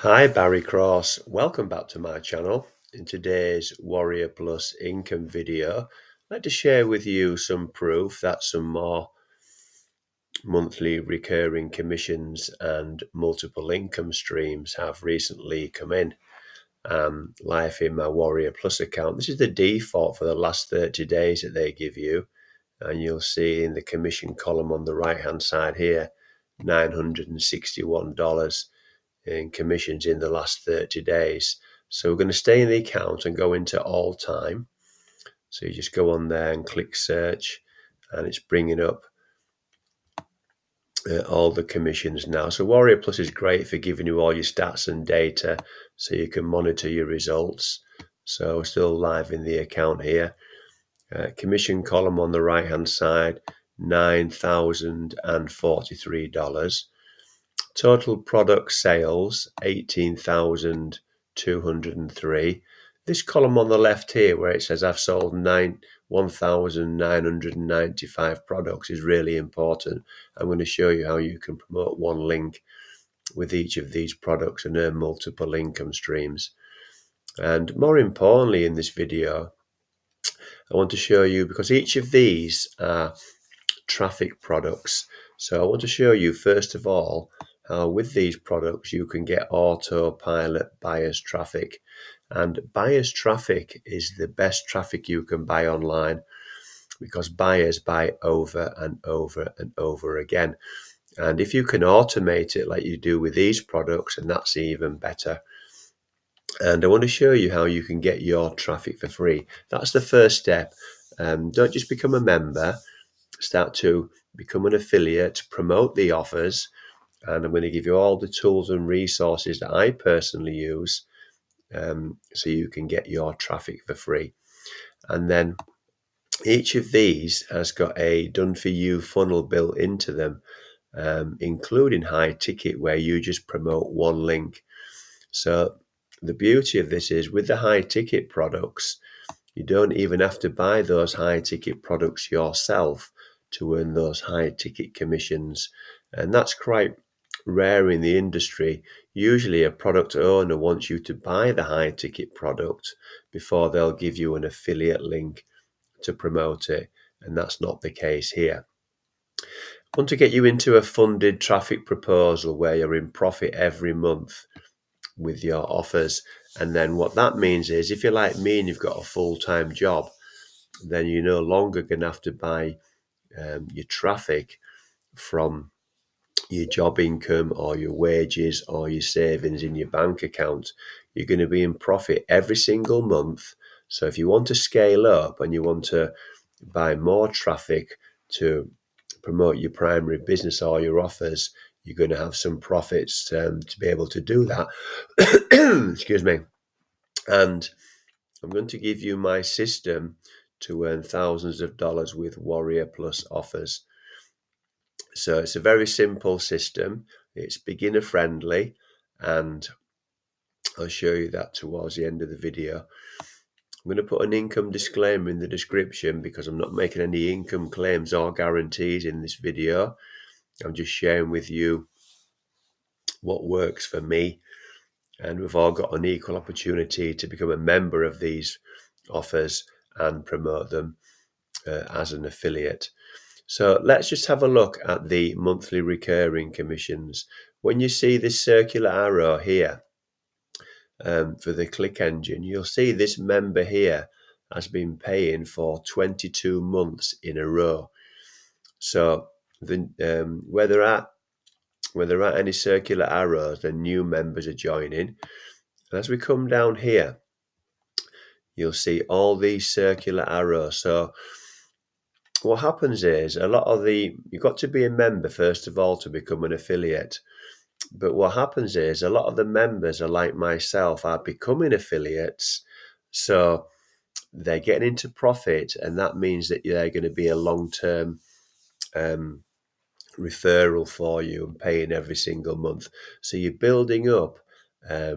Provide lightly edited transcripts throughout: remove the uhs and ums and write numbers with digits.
Hi, Barry Cross. Welcome back to my channel. In today's Warrior Plus income video, I'd like to share with you some proof that some more monthly recurring commissions and multiple income streams have recently come in live in my Warrior Plus account. This is the default for the last 30 days that they give you. And you'll see in the commission column on the right hand side here, $961 in commissions in the last 30 days. So we're going to stay in the account and go into all time. So you just go on there and click search, and it's bringing up all the commissions now. So Warrior Plus is great for giving you all your stats and data so you can monitor your results. So we're still live in the account here. Commission column on the right hand side, $9,043. Total product sales, 18,203. This column on the left here where it says I've sold 1,995 products is really important. I'm going to show you how you can promote one link with each of these products and earn multiple income streams. And more importantly in this video, I want to show you, because each of these are traffic products. So I want to show you first of all how with these products you can get autopilot buyers traffic. And buyers traffic is the best traffic you can buy online, because buyers buy over and over and over again. And if you can automate it like you do with these products, and that's even better. And I want to show you how you can get your traffic for free. That's the first step. Don't just become a member. Start to become an affiliate, promote the offers, and I'm going to give you all the tools and resources that I personally use so you can get your traffic for free. And then each of these has got a done-for-you funnel built into them, including high ticket, where you just promote one link. So the beauty of this is with the high ticket products, you don't even have to buy those high ticket products yourself to earn those high ticket commissions. And that's quite rare in the industry. Usually a product owner wants you to buy the high ticket product before they'll give you an affiliate link to promote it. And that's not the case here. I want to get you into a funded traffic proposal where you're in profit every month with your offers. And then what that means is, if you're like me and you've got a full-time job, then you're no longer going to have to buy your traffic from your job income or your wages or your savings in your bank account. You're going to be in profit every single month. So if you want to scale up and you want to buy more traffic to promote your primary business or your offers, you're going to have some profits to be able to do that. Excuse me. And I'm going to give you my system to earn thousands of dollars with Warrior Plus offers. So it's a very simple system. It's beginner friendly, and I'll show you that towards the end of the video. I'm going to put an income disclaimer in the description because I'm not making any income claims or guarantees in this video. I'm just sharing with you what works for me, and we've all got an equal opportunity to become a member of these offers and promote them as an affiliate. So let's just have a look at the monthly recurring commissions. When you see this circular arrow here for the Click engine, you'll see this member here has been paying for 22 months in a row. So where there are any circular arrows, then new members are joining. And as we come down here, you'll see all these circular arrows. So what happens is you've got to be a member first of all to become an affiliate. But what happens is a lot of the members are like myself, are becoming affiliates. So they're getting into profit, and that means that they're going to be a long-term referral for you and paying every single month. So you're building up a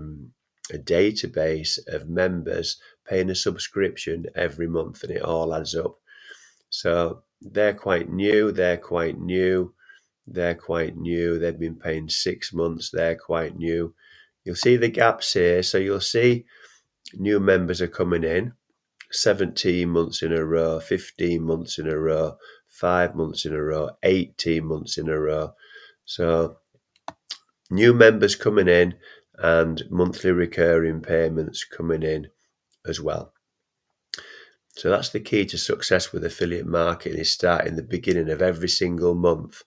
database of members paying a subscription every month, and it all adds up. So they're quite new, they've been paying 6 months, they're quite new. You'll see the gaps here. So you'll see new members are coming in 17 months in a row, 15 months in a row, 5 months in a row, 18 months in a row. So new members coming in and monthly recurring payments coming in as well. So that's the key to success with affiliate marketing, is starting the beginning of every single month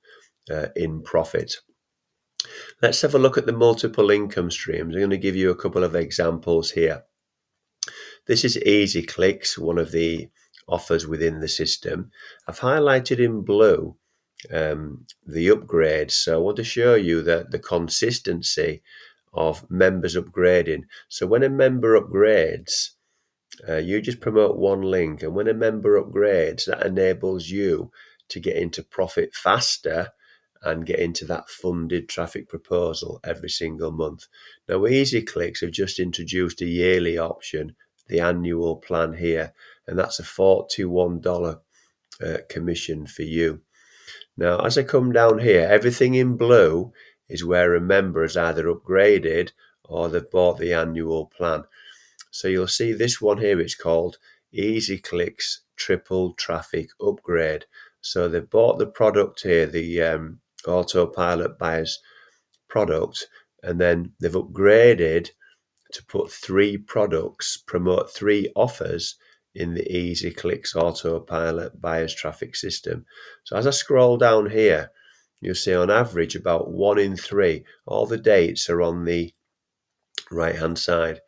in profit. Let's have a look at the multiple income streams. I'm going to give you a couple of examples here. This is Easy Clix, one of the offers within the system. I've highlighted in blue the upgrades. So I want to show you that the consistency of members upgrading. So when a member upgrades, you just promote one link, and when a member upgrades, that enables you to get into profit faster and get into that funded traffic proposal every single month. Now, EasyClicks have just introduced a yearly option, the annual plan here, and that's a $41 commission for you. Now, as I come down here, everything in blue is where a member has either upgraded or they've bought the annual plan. So you'll see this one here, it's called EasyClicks Triple Traffic Upgrade. So they've bought the product here, the Autopilot Buyers product, and then they've upgraded to put 3 products, promote 3 offers in the EasyClicks Autopilot Buyers traffic system. So as I scroll down here, you'll see on average about 1 in 3, all the dates are on the right hand side.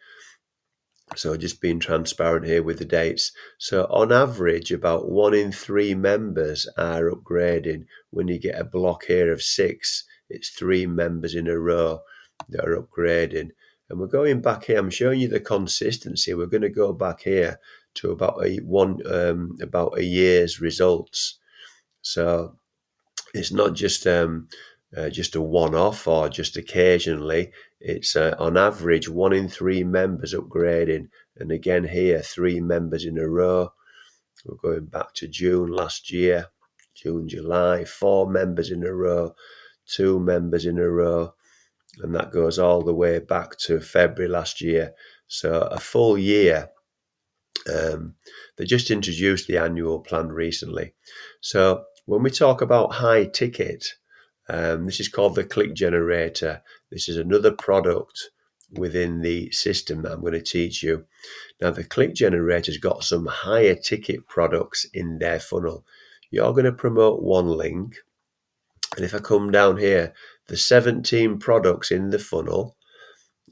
So just being transparent here with the dates. So on average, about 1 in 3 members are upgrading. When you get a block here of 6, it's 3 members in a row that are upgrading. And we're going back here. I'm showing you the consistency. We're going to go back here to about a year's results. So it's not just a one-off or just occasionally. It's on average 1 in 3 members upgrading, and again here 3 members in a row. We're going back to June last year, June, July, 4 members in a row, 2 members in a row, and that goes all the way back to February last year. So a full year. They just introduced the annual plan recently. So when we talk about high ticket, this is called the click generator. This is another product within the system that I'm going to teach you. Now, the click generator's got some higher ticket products in their funnel. You're going to promote one link, and if I come down here, the 17 products in the funnel,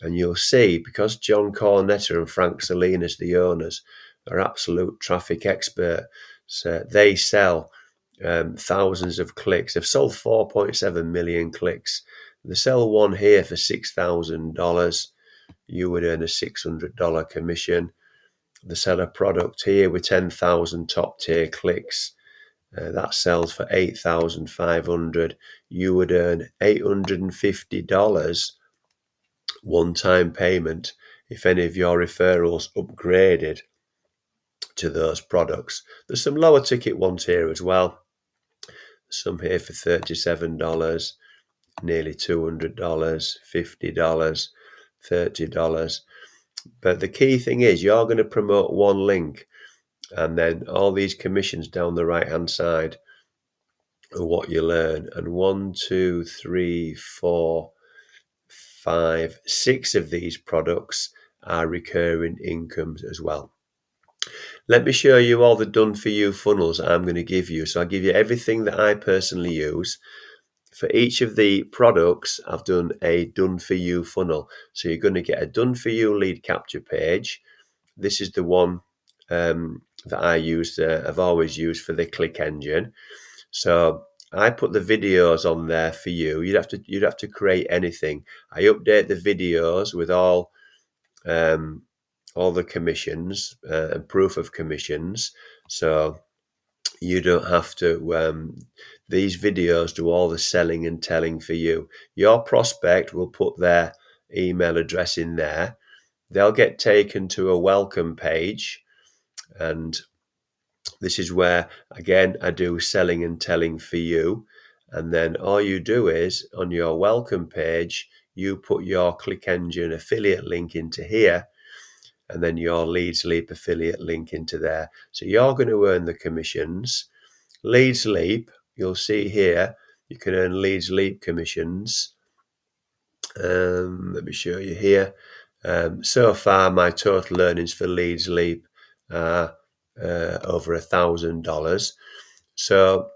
and you'll see, because John Cornetta and Frank Salinas, the owners, are absolute traffic experts, so they sell thousands of clicks. They've sold 4.7 million clicks. They sell one here for $6,000. You would earn a $600 commission. They sell a product here with 10,000 top tier clicks. That sells for $8,500. You would earn $850 one-time payment if any of your referrals upgraded to those products. There's some lower ticket ones here as well. Some here for $37, nearly $200, $50, $30. But the key thing is you're going to promote one link, and then all these commissions down the right hand side are what you learn. And 1, 2, 3, 4, 5, 6 of these products are recurring incomes as well. Let me show you all the done for you funnels I'm going to give you. So I'll give you everything that I personally use. For each of the products, I've done a done for you funnel. So you're going to get a done for you lead capture page. This is the one that I use, I've always used for the click engine. So I put the videos on there for you. You'd have to create anything. I update the videos with all the commissions and proof of commissions. So you don't have to, these videos do all the selling and telling for you. Your prospect will put their email address in there. They'll get taken to a welcome page, and this is where, again, I do selling and telling for you. And then all you do is on your welcome page, you put your Click Engine affiliate link into here, and then your Leads Leap affiliate link into there. So you're going to earn the commissions. Leads Leap, you'll see here, you can earn Leads Leap commissions. Let me show you here. So far, my total earnings for Leads Leap are over $1,000. So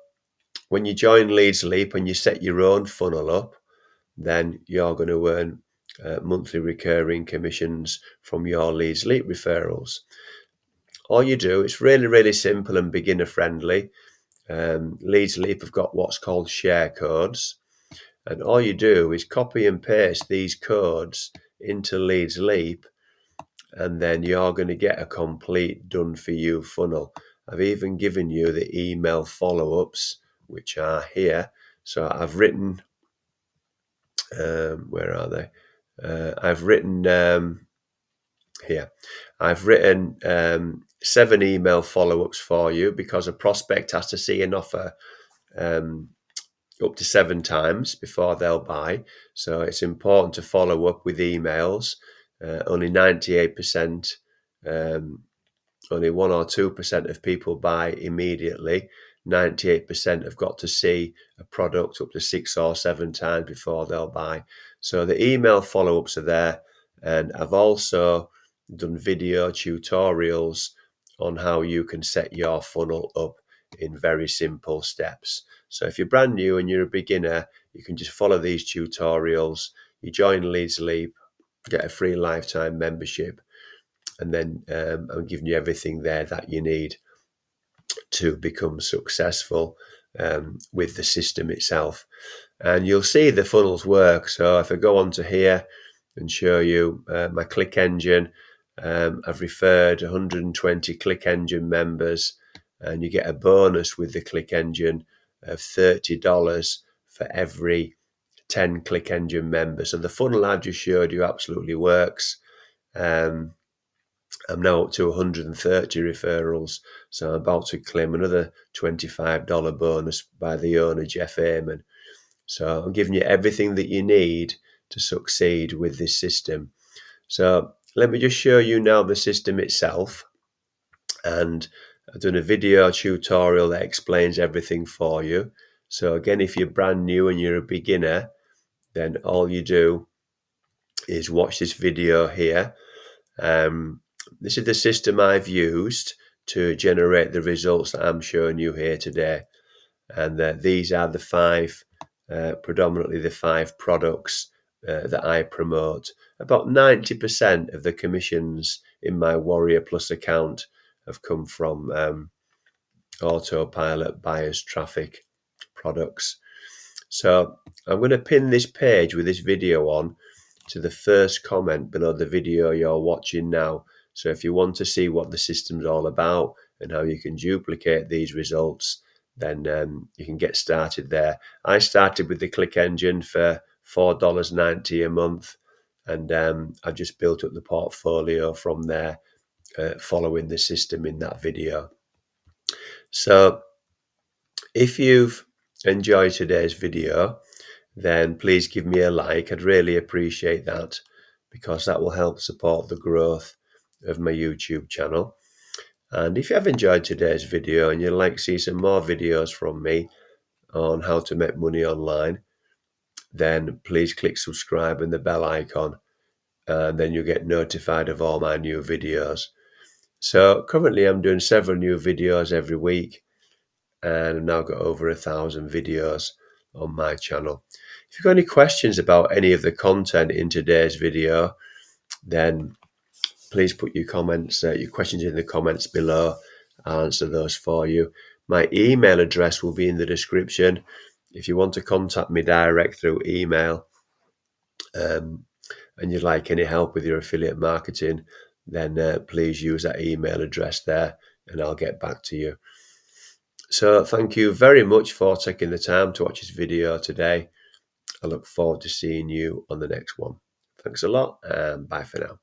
when you join Leads Leap and you set your own funnel up, then you're going to earn monthly recurring commissions from your Leads Leap referrals. All you do, it's really, really simple and beginner friendly. Leads Leap have got what's called share codes. And all you do is copy and paste these codes into Leads Leap, and then you're going to get a complete done-for-you funnel. I've even given you the email follow-ups, which are here. So I've written, where are they? I've written here. I've written 7 email follow-ups for you, because a prospect has to see an offer up to 7 times before they'll buy. So it's important to follow up with emails. Only 98%, only 1 or 2% of people buy immediately. 98% have got to see a product up to 6 or 7 times before they'll buy. So the email follow-ups are there. And I've also done video tutorials on how you can set your funnel up in very simple steps. So if you're brand new and you're a beginner, you can just follow these tutorials. You join Leads Leap, get a free lifetime membership, and then I'm giving you everything there that you need to become successful with the system itself. And you'll see the funnels work. So if I go on to here and show you my Click Engine, I've referred 120 Click Engine members, and you get a bonus with the Click Engine of $30 for every 10 Click Engine members. So the funnel I've just showed you absolutely works. I'm now up to 130 referrals, so I'm about to claim another $25 bonus by the owner, Jeff Amon. So I'm giving you everything that you need to succeed with this system. So let me just show you now the system itself. And I've done a video tutorial that explains everything for you. So again, if you're brand new and you're a beginner, then all you do is watch this video here. This is the system I've used to generate the results that I'm showing you here today. And these are the 5, predominantly the 5 products that I promote. About 90% of the commissions in my Warrior Plus account have come from autopilot buyers traffic products. So I'm going to pin this page with this video on to the first comment below the video you're watching now. So if you want to see what the system's all about and how you can duplicate these results, then you can get started there. I started with the Click Engine for $4.90 a month, and I've just built up the portfolio from there, following the system in that video. So if you've enjoyed today's video, then please give me a like. I'd really appreciate that, because that will help support the growth of my YouTube channel. And if you have enjoyed today's video and you'd like to see some more videos from me on how to make money online, then please click subscribe and the bell icon, and then you'll get notified of all my new videos. So currently I'm doing several new videos every week, and I've now got over 1,000 videos on my channel. If you've got any questions about any of the content in today's video, then please put your comments, your questions in the comments below. I'll answer those for you. My email address will be in the description. If you want to contact me direct through email, and you'd like any help with your affiliate marketing, then please use that email address there and I'll get back to you. So thank you very much for taking the time to watch this video today. I look forward to seeing you on the next one. Thanks a lot, and bye for now.